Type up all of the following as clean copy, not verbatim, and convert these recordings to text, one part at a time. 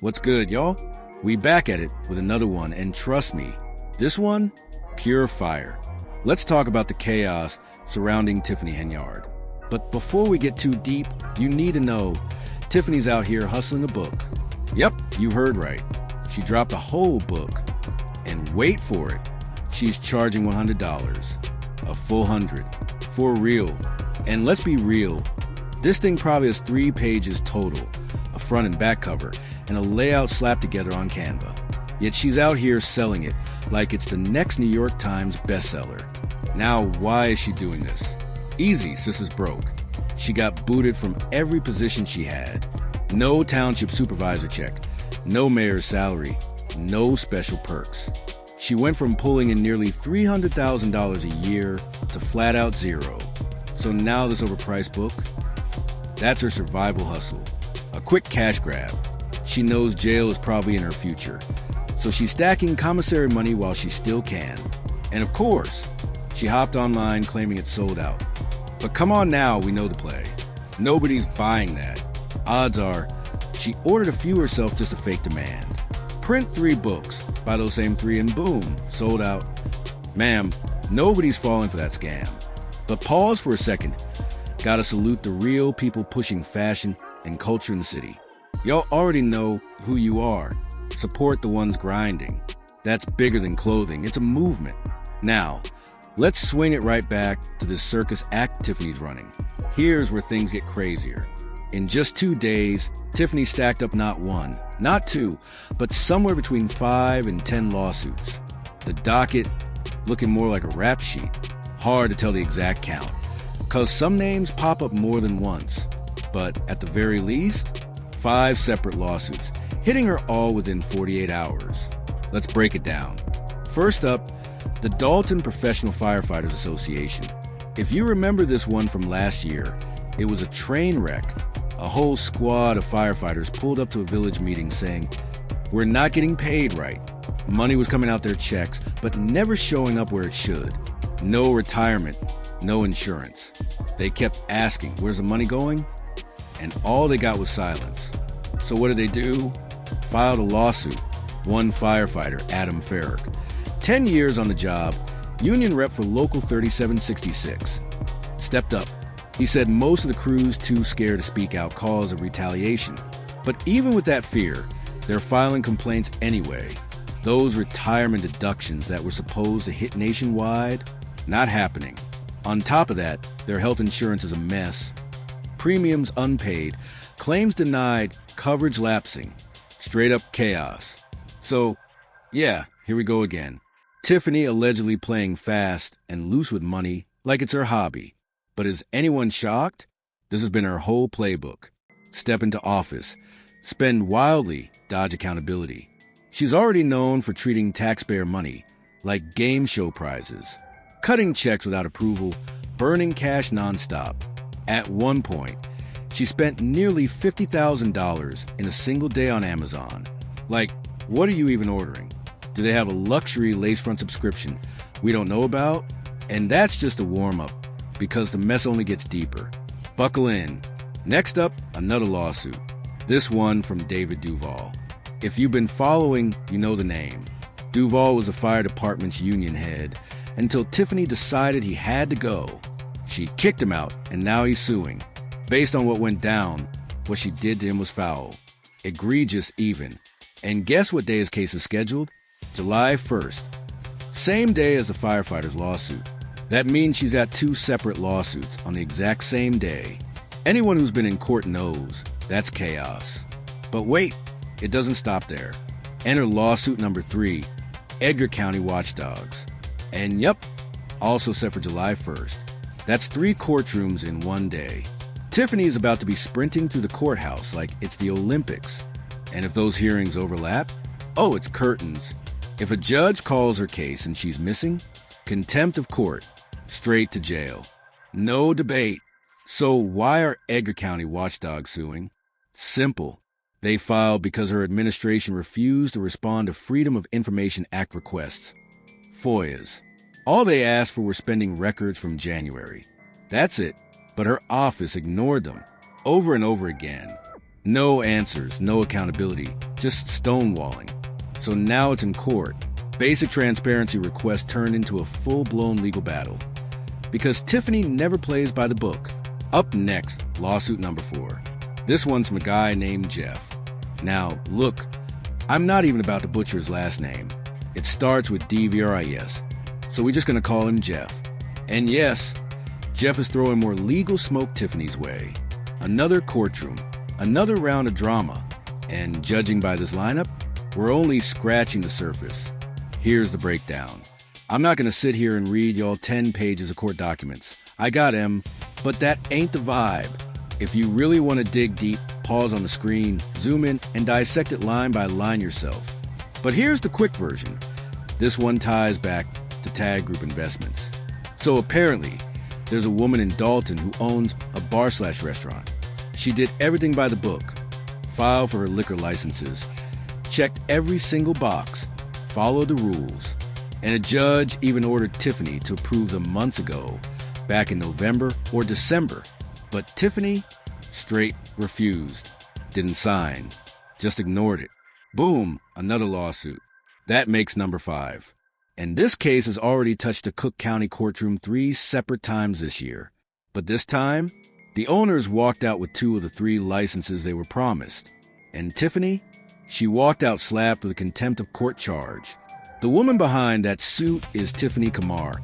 What's good, y'all? We back at it with another one, and trust me, this one, pure fire. Let's talk about the chaos surrounding Tiffany Henyard. But before we get too deep, you need to know Tiffany's out here hustling a book. Yep, you heard right. She dropped a whole book. And wait for it, she's charging $100. A full 100. For real. And let's be real, this thing probably has 3 pages total, a front and back cover, and a layout slapped together on Canva. Yet she's out here selling it like it's the next New York Times bestseller. Now, why is she doing this? Easy, sis is broke. She got booted from every position she had. No township supervisor check, no mayor's salary, no special perks. She went from pulling in nearly $300,000 a year to flat out zero. So now this overpriced book? That's her survival hustle. A quick cash grab. She knows jail is probably in her future. So she's stacking commissary money while she still can. And of course, she hopped online claiming it sold out. But come on now, we know the play. Nobody's buying that. Odds are, she ordered a few herself just to fake demand. Print 3 books, buy those same 3 and boom, sold out. Ma'am, nobody's falling for that scam. But pause for a second. Gotta salute the real people pushing fashion and culture in the city. Y'all already know who you are. Support the ones grinding. That's bigger than clothing. It's a movement. Now, let's swing it right back to this circus act Tiffany's running. Here's where things get crazier. In just 2 days, Tiffany stacked up not 1, not 2, but somewhere between 5 and 10 lawsuits. The docket looking more like a rap sheet. Hard to tell the exact count, cause some names pop up more than once. But at the very least, 5 separate lawsuits, hitting her all within 48 hours. Let's break it down. First up, the Dalton Professional Firefighters Association. If you remember this one from last year, it was a train wreck. A whole squad of firefighters pulled up to a village meeting saying, "We're not getting paid right." Money was coming out their checks, but never showing up where it should. No retirement, no insurance. They kept asking, "Where's the money going?" And all they got was silence. So what did they do? Filed a lawsuit. One firefighter, Adam Farrick, 10 years on the job, union rep for Local 3766, stepped up. He said most of the crew's too scared to speak out cause of retaliation. But even with that fear, they're filing complaints anyway. Those retirement deductions that were supposed to hit nationwide, not happening. On top of that, their health insurance is a mess. Premiums unpaid, claims denied, coverage lapsing. Straight up chaos. So, yeah, here we go again. Tiffany allegedly playing fast and loose with money like it's her hobby. But is anyone shocked? This has been her whole playbook. Step into office, spend wildly, dodge accountability. She's already known for treating taxpayer money like game show prizes, cutting checks without approval, burning cash nonstop. At one point, she spent nearly $50,000 in a single day on Amazon. Like, what are you even ordering? Do they have a luxury lace-front subscription we don't know about? And that's just a warm-up, because the mess only gets deeper. Buckle in. Next up, another lawsuit. This one from David Duval. If you've been following, you know the name. Duval was the fire department's union head until Tiffany decided he had to go. She kicked him out, and now he's suing. Based on what went down, what she did to him was foul. Egregious even. And guess what day his case is scheduled? July 1st. Same day as the firefighter's lawsuit. That means she's got 2 separate lawsuits on the exact same day. Anyone who's been in court knows that's chaos. But wait, it doesn't stop there. Enter lawsuit number 3, Edgar County Watchdogs. And yep, also set for July 1st. That's 3 courtrooms in one day. Tiffany is about to be sprinting through the courthouse like it's the Olympics. And if those hearings overlap, oh, it's curtains. If a judge calls her case and she's missing, contempt of court, straight to jail. No debate. So why are Edgar County Watchdogs suing? Simple. They filed because her administration refused to respond to Freedom of Information Act requests, FOIAs. All they asked for were spending records from January. That's it. But her office ignored them over and over again. No answers, no accountability, just stonewalling. So now it's in court. Basic transparency request turned into a full-blown legal battle. Because Tiffany never plays by the book. Up next, lawsuit number 4. This one's from a guy named Jeff. Now, look, I'm not even about to butcher his last name. It starts with DVRIS, so we're just going to call him Jeff. And yes, Jeff is throwing more legal smoke Tiffany's way. Another courtroom, another round of drama, and judging by this lineup, we're only scratching the surface. Here's the breakdown. I'm not going to sit here and read y'all 10 pages of court documents. I got 'em, but that ain't the vibe. If you really want to dig deep, pause on the screen, zoom in, and dissect it line by line yourself. But here's the quick version. This one ties back to Tag Group Investments. So apparently, there's a woman in Dalton who owns a bar/restaurant. She did everything by the book, filed for her liquor licenses, checked every single box, followed the rules, and a judge even ordered Tiffany to approve them months ago, back in November or December. But Tiffany straight refused, didn't sign, just ignored it. Boom, another lawsuit. That makes number 5. And this case has already touched the Cook County courtroom 3 separate times this year. But this time, the owners walked out with 2 of the 3 licenses they were promised. And Tiffany? She walked out slapped with a contempt of court charge. The woman behind that suit is Tiffany Kamar,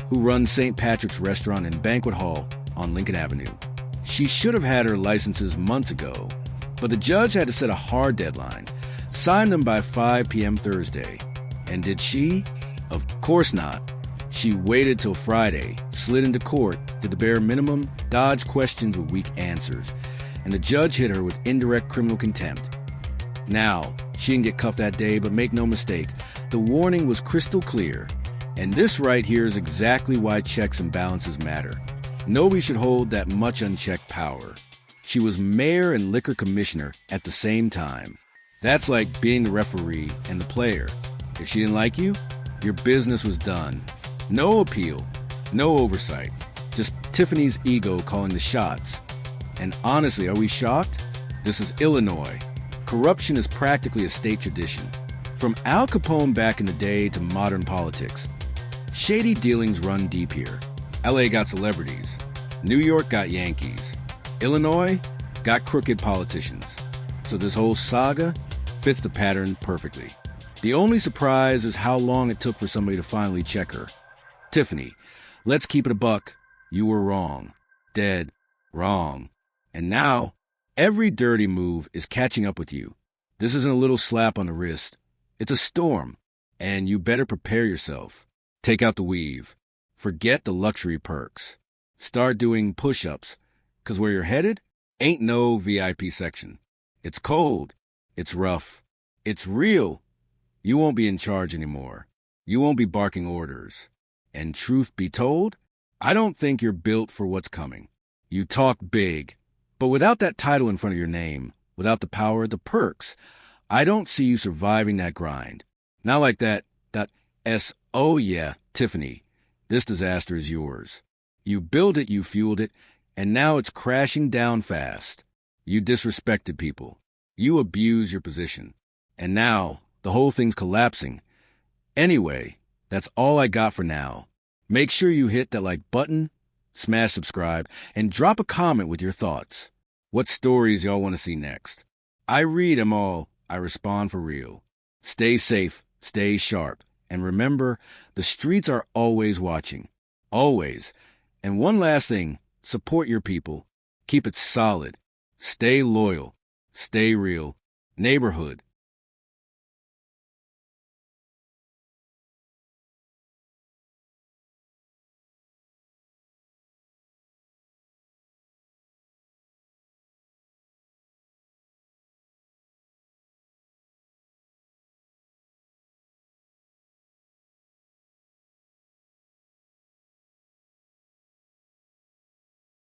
who runs St. Patrick's Restaurant and Banquet Hall on Lincoln Avenue. She should have had her licenses months ago, but the judge had to set a hard deadline, sign them by 5 p.m. Thursday. And did she? Of course not. She waited till Friday, slid into court, did the bare minimum, dodged questions with weak answers, and the judge hit her with indirect criminal contempt. Now, she didn't get cuffed that day, but make no mistake, the warning was crystal clear. And this right here is exactly why checks and balances matter. Nobody should hold that much unchecked power. She was mayor and liquor commissioner at the same time. That's like being the referee and the player. If she didn't like you, your business was done. No appeal, no oversight, just Tiffany's ego calling the shots. And honestly, are we shocked? This is Illinois. Corruption is practically a state tradition. From Al Capone back in the day to modern politics, shady dealings run deep here. LA got celebrities. New York got Yankees. Illinois got crooked politicians. So this whole saga fits the pattern perfectly. The only surprise is how long it took for somebody to finally check her. Tiffany, let's keep it a buck. You were wrong. Dead wrong. And now, every dirty move is catching up with you. This isn't a little slap on the wrist. It's a storm. And you better prepare yourself. Take out the weave. Forget the luxury perks. Start doing push-ups, 'cause where you're headed ain't no VIP section. It's cold. It's rough. It's real. You won't be in charge anymore. You won't be barking orders. And truth be told, I don't think you're built for what's coming. You talk big, but without that title in front of your name, without the power, the perks, I don't see you surviving that grind. Not like that oh yeah, Tiffany. This disaster is yours. You built it, you fueled it, and now it's crashing down fast. You disrespected people. You abused your position. And now, the whole thing's collapsing. Anyway, that's all I got for now. Make sure you hit that like button, smash subscribe, and drop a comment with your thoughts. What stories y'all want to see next? I read them all. I respond for real. Stay safe, stay sharp, and remember, the streets are always watching. Always. And one last thing, support your people. Keep it solid. Stay loyal. Stay real. Neighborhood,